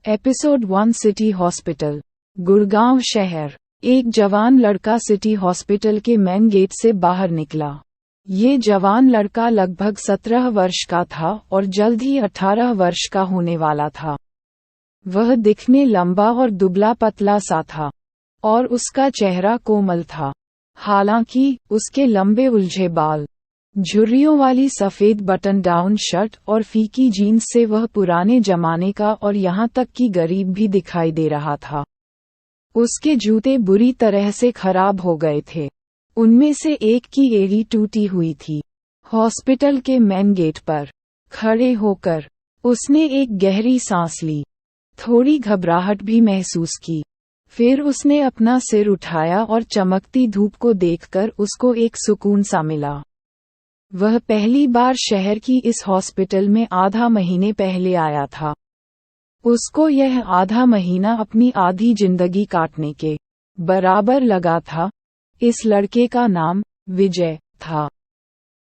Episode 1 city hospital. Gurgaon शहर। एक जवान लड़का सिटी हॉस्पिटल के मेन गेट से बाहर निकला। ये जवान लड़का लगभग 17 वर्ष का था और जल्द ही 18 वर्ष का होने वाला था। वह दिखने लंबा और दुबला पतला सा था और उसका चेहरा कोमल था। हालांकि उसके लंबे उलझे बाल, झुर्रियों वाली सफ़ेद बटन डाउन शर्ट और फीकी जीन्स से वह पुराने जमाने का और यहाँ तक कि गरीब भी दिखाई दे रहा था। उसके जूते बुरी तरह से खराब हो गए थे। उनमें से एक की एड़ी टूटी हुई थी। हॉस्पिटल के मेन गेट पर खड़े होकर उसने एक गहरी सांस ली। थोड़ी घबराहट भी महसूस की। फिर उसने अपना सिर उठाया और चमकती धूप को देखकर उसको एक सुकून सा मिला। वह पहली बार शहर की इस हॉस्पिटल में आधा महीने पहले आया था। उसको यह आधा महीना अपनी आधी जिंदगी काटने के बराबर लगा था। इस लड़के का नाम विजय था,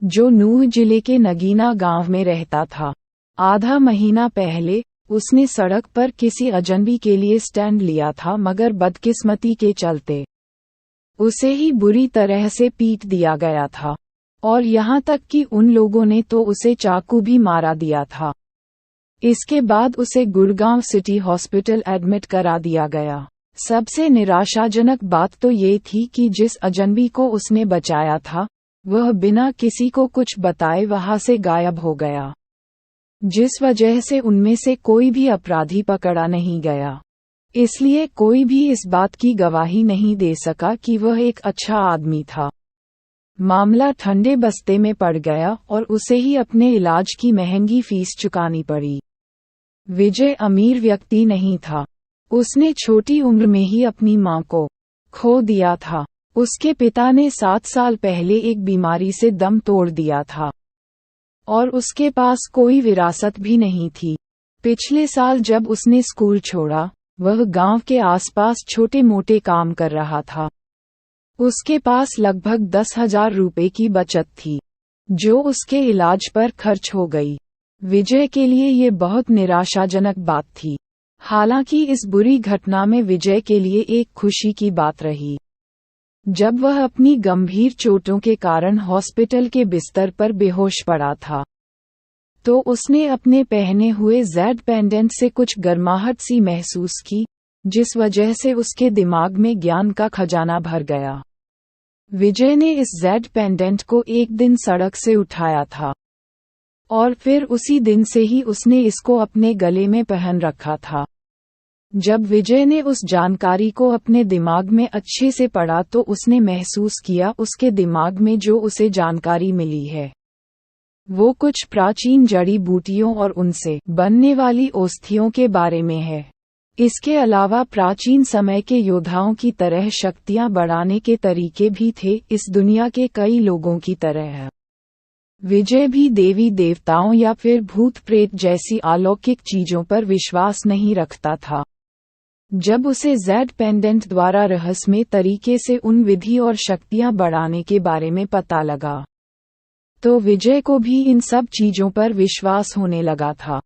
जो नूह जिले के नगीना गांव में रहता था। आधा महीना पहले उसने सड़क पर किसी अजनबी के लिए स्टैंड लिया था, मगर बदकिस्मती के चलते उसे ही बुरी तरह से पीट दिया गया था और यहाँ तक कि उन लोगों ने तो उसे चाकू भी मारा दिया था। इसके बाद उसे गुड़गांव सिटी हॉस्पिटल एडमिट करा दिया गया। सबसे निराशाजनक बात तो ये थी कि जिस अजनबी को उसने बचाया था, वह बिना किसी को कुछ बताए वहां से गायब हो गया, जिस वजह से उनमें से कोई भी अपराधी पकड़ा नहीं गया। इसलिए कोई भी इस बात की गवाही नहीं दे सका कि वह एक अच्छा आदमी था। मामला ठंडे बस्ते में पड़ गया और उसे ही अपने इलाज की महंगी फीस चुकानी पड़ी। विजय अमीर व्यक्ति नहीं था। उसने छोटी उम्र में ही अपनी मां को खो दिया था। उसके पिता ने 7 साल पहले एक बीमारी से दम तोड़ दिया था और उसके पास कोई विरासत भी नहीं थी। पिछले साल जब उसने स्कूल छोड़ा, वह गांव के आसपास छोटे मोटे काम कर रहा था। उसके पास लगभग 10,000 रुपए की बचत थी, जो उसके इलाज पर खर्च हो गई। विजय के लिए ये बहुत निराशाजनक बात थी। हालांकि इस बुरी घटना में विजय के लिए एक खुशी की बात रही। जब वह अपनी गंभीर चोटों के कारण हॉस्पिटल के बिस्तर पर बेहोश पड़ा था, तो उसने अपने पहने हुए जेड पेंडेंट से कुछ गर्माहट सी महसूस की, जिस वजह से उसके दिमाग में ज्ञान का खजाना भर गया। विजय ने इस जेड पेंडेंट को एक दिन सड़क से उठाया था और फिर उसी दिन से ही उसने इसको अपने गले में पहन रखा था। जब विजय ने उस जानकारी को अपने दिमाग में अच्छे से पढ़ा, तो उसने महसूस किया उसके दिमाग में जो उसे जानकारी मिली है, वो कुछ प्राचीन जड़ी बूटियों और उनसे बनने वाली औषधियों के बारे में है। इसके अलावा प्राचीन समय के योद्धाओं की तरह शक्तियां बढ़ाने के तरीके भी थे, इस दुनिया के कई लोगों की तरह। विजय भी देवी देवताओं या फिर भूत प्रेत जैसी अलौकिक चीजों पर विश्वास नहीं रखता था। जब उसे जेड पेंडेंट द्वारा रहस्यमय तरीके से उन विधि और शक्तियां बढ़ाने के बारे में पता लगा, तो विजय को भी इन सब चीजों पर विश्वास होने लगा था।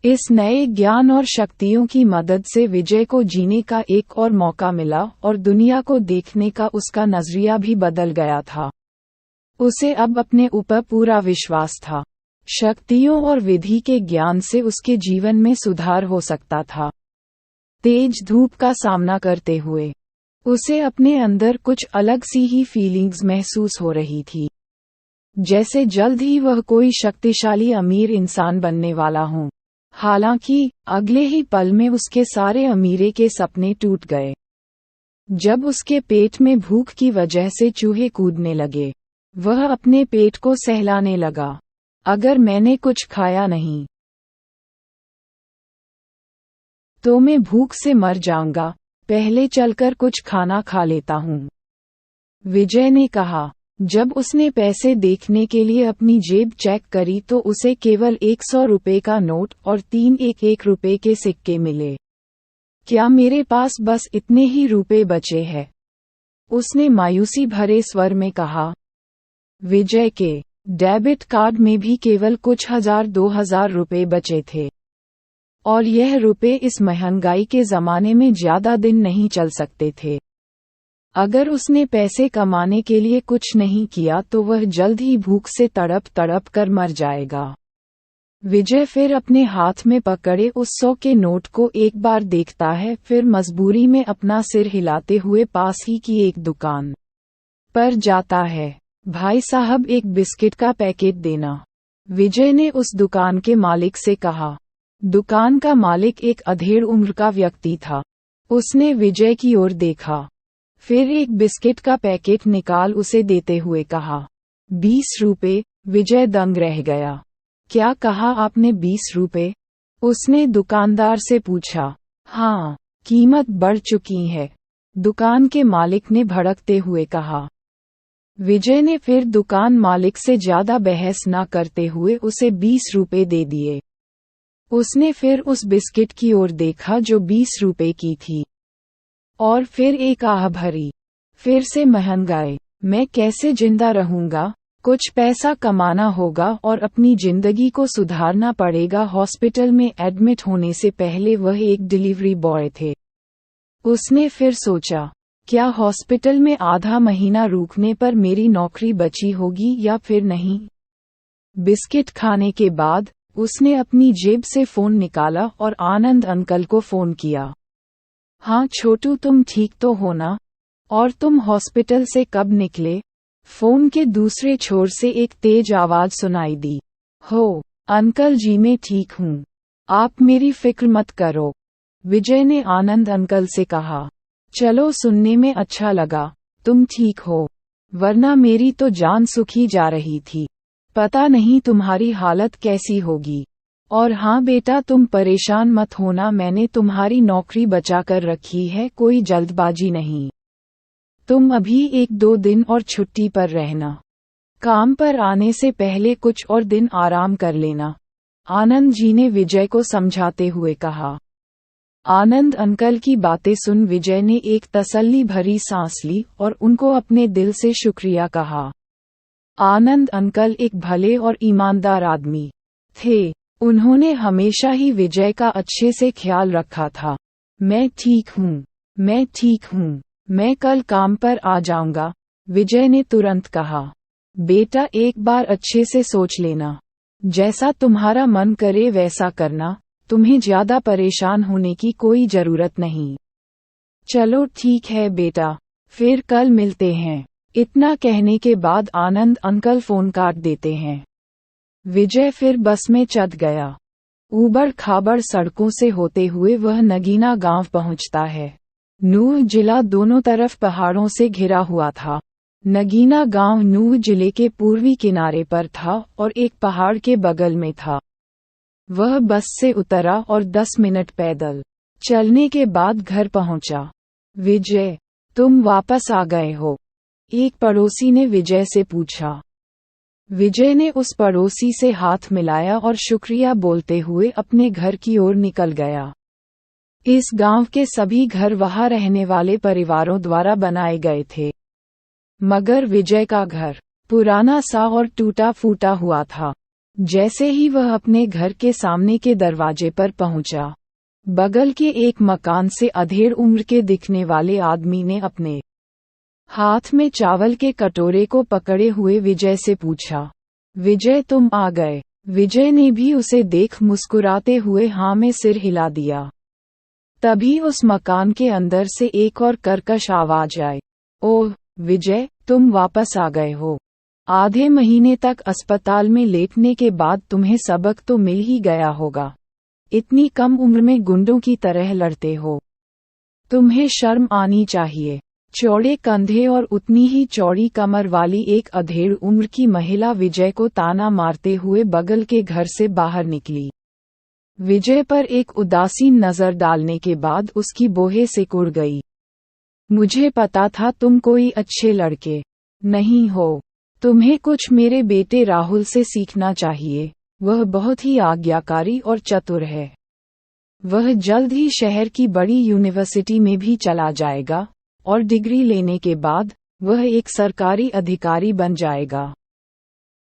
इस नए ज्ञान और शक्तियों की मदद से विजय को जीने का एक और मौका मिला और दुनिया को देखने का उसका नजरिया भी बदल गया था। उसे अब अपने ऊपर पूरा विश्वास था। शक्तियों और विधि के ज्ञान से उसके जीवन में सुधार हो सकता था। तेज धूप का सामना करते हुए उसे अपने अंदर कुछ अलग सी ही फीलिंग्स महसूस हो रही थी, जैसे जल्द ही वह कोई शक्तिशाली अमीर इंसान बनने वाला हो। हालांकि अगले ही पल में उसके सारे अमीरे के सपने टूट गए। जब उसके पेट में भूख की वजह से चूहे कूदने लगे, वह अपने पेट को सहलाने लगा। अगर मैंने कुछ खाया नहीं तो मैं भूख से मर जाऊंगा, पहले चलकर कुछ खाना खा लेता हूँ, विजय ने कहा। जब उसने पैसे देखने के लिए अपनी जेब चेक करी, तो उसे केवल 100 रुपए का नोट और 3 1 रुपए के सिक्के मिले। क्या मेरे पास बस इतने ही रुपए बचे हैं? उसने मायूसी भरे स्वर में कहा। विजय के डेबिट कार्ड में भी केवल कुछ 1000-2000 रुपए बचे थे और यह रुपए इस महंगाई के ज़माने में ज़्यादा दिन नहीं चल सकते थे। अगर उसने पैसे कमाने के लिए कुछ नहीं किया तो वह जल्द ही भूख से तड़प तड़प कर मर जाएगा। विजय फिर अपने हाथ में पकड़े उस 100 के नोट को एक बार देखता है, फिर मजबूरी में अपना सिर हिलाते हुए पास ही की एक दुकान पर जाता है। भाई साहब, एक बिस्किट का पैकेट देना, विजय ने उस दुकान के मालिक से कहा। दुकान का मालिक एक अधेड़ उम्र का व्यक्ति था। उसने विजय की ओर देखा, फिर एक बिस्किट का पैकेट निकाल उसे देते हुए कहा, 20 रुपए। विजय दंग रह गया। क्या कहा आपने, 20 रुपए? उसने दुकानदार से पूछा। हाँ, कीमत बढ़ चुकी है, दुकान के मालिक ने भड़कते हुए कहा। विजय ने फिर दुकान मालिक से ज्यादा बहस न करते हुए उसे 20 रुपए दे दिए। उसने फिर उस बिस्किट की ओर देखा जो 20 रुपए की थी, और फिर एक आह भरी। फिर से महंगाई, मैं कैसे जिंदा रहूंगा? कुछ पैसा कमाना होगा और अपनी जिंदगी को सुधारना पड़ेगा। हॉस्पिटल में एडमिट होने से पहले वह एक डिलीवरी बॉय थे। उसने फिर सोचा, क्या हॉस्पिटल में आधा महीना रुकने पर मेरी नौकरी बची होगी या फिर नहीं? बिस्किट खाने के बाद उसने अपनी जेब से फोन निकाला और आनंद अंकल को फोन किया। हाँ छोटू, तुम ठीक तो हो ना? और तुम हॉस्पिटल से कब निकले? फोन के दूसरे छोर से एक तेज आवाज सुनाई दी। हो अंकल जी, मैं ठीक हूँ, आप मेरी फिक्र मत करो, विजय ने आनंद अंकल से कहा। चलो, सुनने में अच्छा लगा तुम ठीक हो, वरना मेरी तो जान सुखी जा रही थी। पता नहीं तुम्हारी हालत कैसी होगी। और हाँ बेटा, तुम परेशान मत होना, मैंने तुम्हारी नौकरी बचा कर रखी है, कोई जल्दबाजी नहीं। तुम अभी 1-2 दिन और छुट्टी पर रहना, काम पर आने से पहले कुछ और दिन आराम कर लेना, आनंद जी ने विजय को समझाते हुए कहा। आनंद अंकल की बातें सुन विजय ने एक तसल्ली भरी सांस ली और उनको अपने दिल से शुक्रिया कहा। आनंद अंकल एक भले और ईमानदार आदमी थे। उन्होंने हमेशा ही विजय का अच्छे से ख्याल रखा था। मैं ठीक हूँ, मैं ठीक हूँ, मैं कल काम पर आ जाऊंगा, विजय ने तुरंत कहा। बेटा, एक बार अच्छे से सोच लेना, जैसा तुम्हारा मन करे वैसा करना, तुम्हें ज्यादा परेशान होने की कोई जरूरत नहीं। चलो ठीक है बेटा, फिर कल मिलते हैं। इतना कहने के बाद आनंद अंकल फोन काट देते हैं। विजय फिर बस में चढ़ गया। ऊबड़ खाबड़ सड़कों से होते हुए वह नगीना गांव पहुंचता है। नूह जिला दोनों तरफ पहाड़ों से घिरा हुआ था। नगीना गांव नूह जिले के पूर्वी किनारे पर था और एक पहाड़ के बगल में था। वह बस से उतरा और 10 मिनट पैदल चलने के बाद घर पहुंचा। विजय, तुम वापस आ गए हो? एक पड़ोसी ने विजय से पूछा। विजय ने उस पड़ोसी से हाथ मिलाया और शुक्रिया बोलते हुए अपने घर की ओर निकल गया। इस गांव के सभी घर वहां रहने वाले परिवारों द्वारा बनाए गए थे, मगर विजय का घर पुराना सा और टूटा फूटा हुआ था। जैसे ही वह अपने घर के सामने के दरवाजे पर पहुंचा, बगल के एक मकान से अधेड़ उम्र के दिखने वाले आदमी ने अपने हाथ में चावल के कटोरे को पकड़े हुए विजय से पूछा, विजय तुम आ गए? विजय ने भी उसे देख मुस्कुराते हुए हाँ में सिर हिला दिया। तभी उस मकान के अंदर से एक और कर्कश आवाज आई, ओह विजय, तुम वापस आ गए हो। आधे महीने तक अस्पताल में लेटने के बाद तुम्हें सबक तो मिल ही गया होगा। इतनी कम उम्र में गुंडों की तरह लड़ते हो, तुम्हें शर्म आनी चाहिए। चौड़े कंधे और उतनी ही चौड़ी कमर वाली एक अधेड़ उम्र की महिला विजय को ताना मारते हुए बगल के घर से बाहर निकली। विजय पर एक उदासीन नजर डालने के बाद उसकी बोहे सिकुड़ गई। मुझे पता था तुम कोई अच्छे लड़के नहीं हो। तुम्हें कुछ मेरे बेटे राहुल से सीखना चाहिए। वह बहुत ही आज्ञाकारी और चतुर है। वह जल्द ही शहर की बड़ी यूनिवर्सिटी में भी चला जाएगा और डिग्री लेने के बाद वह एक सरकारी अधिकारी बन जाएगा।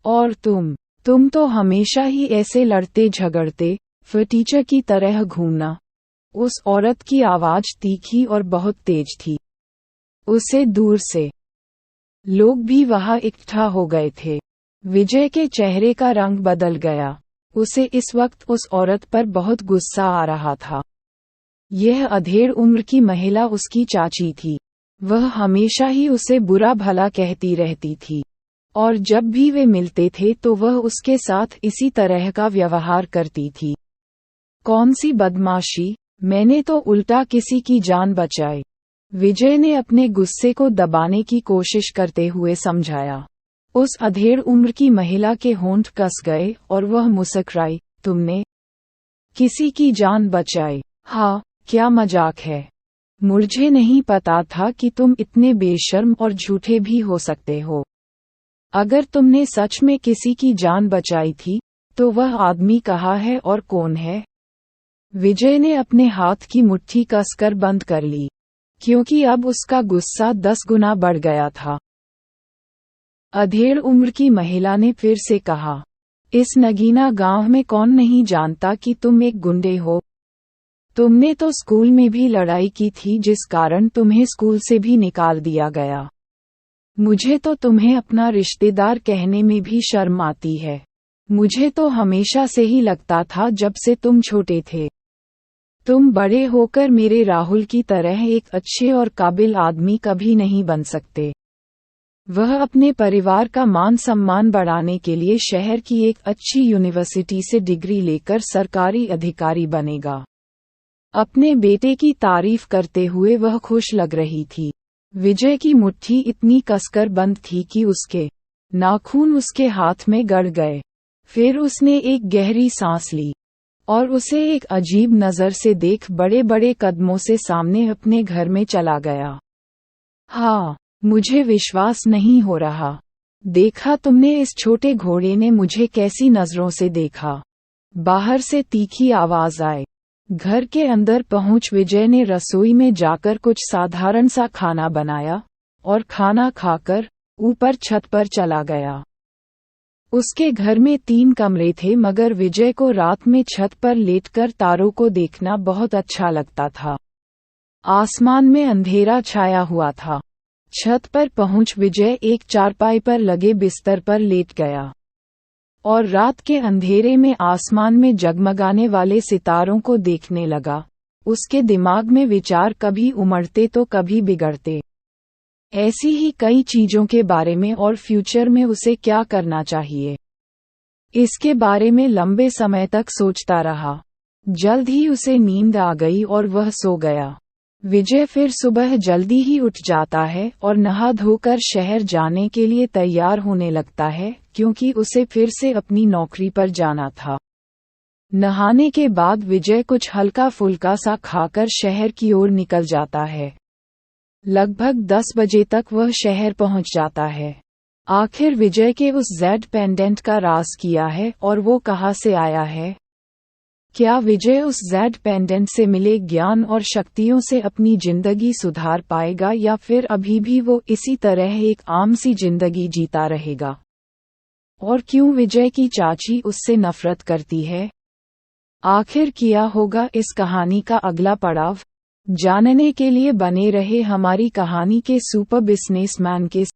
और तुम तो हमेशा ही ऐसे लड़ते झगड़ते फटीचर की तरह घूमना। उस औरत की आवाज तीखी और बहुत तेज थी। उसे दूर से लोग भी वहां इकट्ठा हो गए थे। विजय के चेहरे का रंग बदल गया। उसे इस वक्त उस औरत पर बहुत गुस्सा आ रहा था। यह अधेड़ उम्र की महिला उसकी चाची थी। वह हमेशा ही उसे बुरा भला कहती रहती थी, और जब भी वे मिलते थे तो वह उसके साथ इसी तरह का व्यवहार करती थी। कौन सी बदमाशी, मैंने तो उल्टा किसी की जान बचाई, विजय ने अपने गुस्से को दबाने की कोशिश करते हुए समझाया। उस अधेड़ उम्र की महिला के होंठ कस गए और वह मुस्कुराई। तुमने किसी की जान बचाई? हाँ, क्या मजाक है? मुझे नहीं पता था कि तुम इतने बेशर्म और झूठे भी हो सकते हो। अगर तुमने सच में किसी की जान बचाई थी, तो वह आदमी कहाँ है और कौन है? विजय ने अपने हाथ की मुट्ठी कसकर बंद कर ली, क्योंकि अब उसका गुस्सा 10 गुना बढ़ गया था। अधेड़ उम्र की महिला ने फिर से कहा, इस नगीना गांव में कौन नहीं जानता कि तुम एक गुंडे हो। तुमने तो स्कूल में भी लड़ाई की थी, जिस कारण तुम्हें स्कूल से भी निकाल दिया गया। मुझे तो तुम्हें अपना रिश्तेदार कहने में भी शर्म आती है। मुझे तो हमेशा से ही लगता था जब से तुम छोटे थे। तुम बड़े होकर मेरे राहुल की तरह एक अच्छे और काबिल आदमी कभी नहीं बन सकते। वह अपने परिवार का मान सम्मान बढ़ाने के लिए शहर की एक अच्छी यूनिवर्सिटी से डिग्री लेकर सरकारी अधिकारी बनेगा। अपने बेटे की तारीफ करते हुए वह खुश लग रही थी। विजय की मुट्ठी इतनी कसकर बंद थी कि उसके नाखून उसके हाथ में गड़ गए। फिर उसने एक गहरी सांस ली और उसे एक अजीब नज़र से देख बड़े बड़े कदमों से सामने अपने घर में चला गया। हाँ, मुझे विश्वास नहीं हो रहा। देखा तुमने, इस छोटे घोड़े ने मुझे कैसी नजरों से देखा। बाहर से तीखी आवाज आए। घर के अंदर पहुंच विजय ने रसोई में जाकर कुछ साधारण सा खाना बनाया और खाना खाकर ऊपर छत पर चला गया। उसके घर में 3 कमरे थे, मगर विजय को रात में छत पर लेटकर तारों को देखना बहुत अच्छा लगता था। आसमान में अंधेरा छाया हुआ था। छत पर पहुंच विजय एक चारपाई पर लगे बिस्तर पर लेट गया और रात के अंधेरे में आसमान में जगमगाने वाले सितारों को देखने लगा। उसके दिमाग में विचार कभी उमड़ते तो कभी बिगड़ते। ऐसी ही कई चीजों के बारे में और फ्यूचर में उसे क्या करना चाहिए, इसके बारे में लंबे समय तक सोचता रहा। जल्द ही उसे नींद आ गई और वह सो गया। विजय फिर सुबह जल्दी ही उठ जाता है और नहा धोकर शहर जाने के लिए तैयार होने लगता है, क्योंकि उसे फिर से अपनी नौकरी पर जाना था। नहाने के बाद विजय कुछ हल्का फुल्का सा खाकर शहर की ओर निकल जाता है। लगभग 10 बजे तक वह शहर पहुंच जाता है। आखिर विजय के उस जेड पेंडेंट का राज किया है और वो कहां से आया है? क्या विजय उस जेड पेंडेंट से मिले ज्ञान और शक्तियों से अपनी जिंदगी सुधार पाएगा, या फिर अभी भी वो इसी तरह एक आम सी जिंदगी जीता रहेगा? और क्यों विजय की चाची उससे नफरत करती है? आखिर क्या होगा इस कहानी का अगला पड़ाव? जानने के लिए बने रहे हमारी कहानी के सुपर बिजनेसमैन के